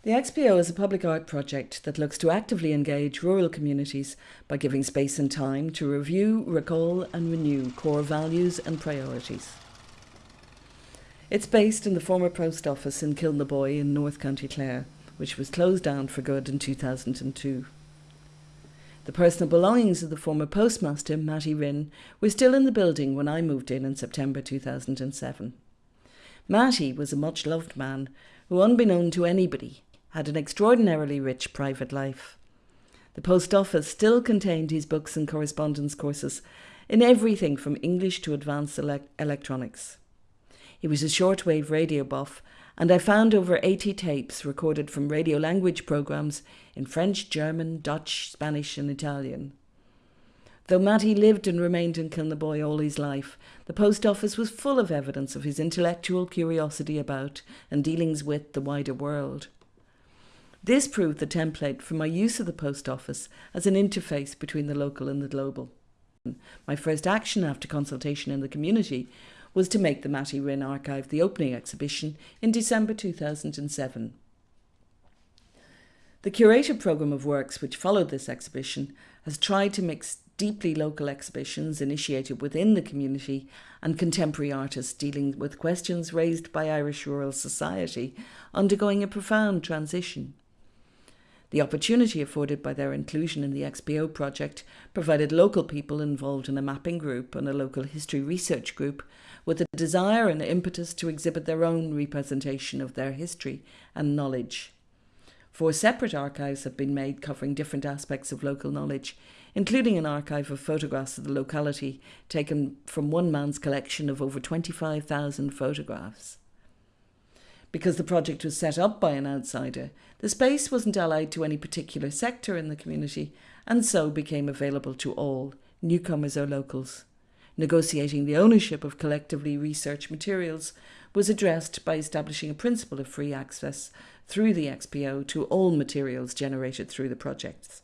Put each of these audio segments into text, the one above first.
The XPO is a public art project that looks to actively engage rural communities by giving space and time to review, recall and renew core values and priorities. It's based in the former post office in Kilnaboy in North County Clare, which was closed down for good in 2002. The personal belongings of the former postmaster, Matty Rinn, were still in the building when I moved in September 2007. Matty was a much-loved man who, unbeknown to anybody, had an extraordinarily rich private life. The post office still contained his books and correspondence courses in everything from English to advanced electronics. He was a shortwave radio buff, and I found over 80 tapes recorded from radio language programmes in French, German, Dutch, Spanish and Italian. Though Matty lived and remained in Kilnaboy all his life, the post office was full of evidence of his intellectual curiosity about and dealings with the wider world. This proved the template for my use of the post office as an interface between the local and the global. My first action after consultation in the community was to make the Matty Rinn archive the opening exhibition in December 2007. The curated programme of works which followed this exhibition has tried to mix deeply local exhibitions initiated within the community and contemporary artists dealing with questions raised by Irish rural society undergoing a profound transition. The opportunity afforded by their inclusion in the XPO project provided local people involved in a mapping group and a local history research group with a desire and impetus to exhibit their own representation of their history and knowledge. 4 separate archives have been made covering different aspects of local knowledge, including an archive of photographs of the locality taken from one man's collection of over 25,000 photographs. Because the project was set up by an outsider, the space wasn't allied to any particular sector in the community and so became available to all, newcomers or locals. Negotiating the ownership of collectively researched materials was addressed by establishing a principle of free access through the XPO to all materials generated through the projects.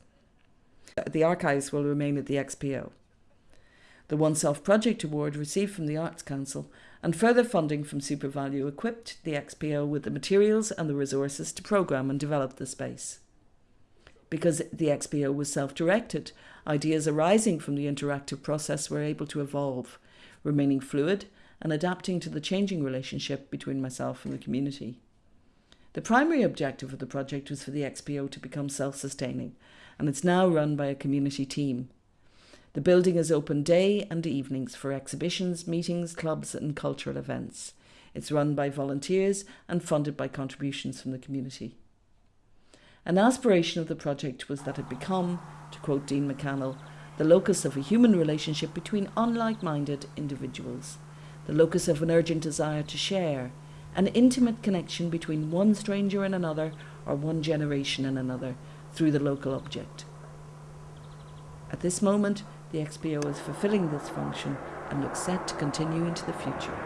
The archives will remain at the XPO. The Once-Off Project Award received from the Arts Council and further funding from SuperValue equipped the XPO with the materials and the resources to programme and develop the space. Because the XPO was self-directed, ideas arising from the interactive process were able to evolve, remaining fluid and adapting to the changing relationship between myself and the community. The primary objective of the project was for the XPO to become self-sustaining, and it's now run by a community team. The building is open day and evenings for exhibitions, meetings, clubs and cultural events. It's run by volunteers and funded by contributions from the community. An aspiration of the project was that it become, to quote Dean McCannell, the locus of a human relationship between unlike-minded individuals, the locus of an urgent desire to share, an intimate connection between one stranger and another or one generation and another through the local object. At this moment, the XPO is fulfilling this function and looks set to continue into the future.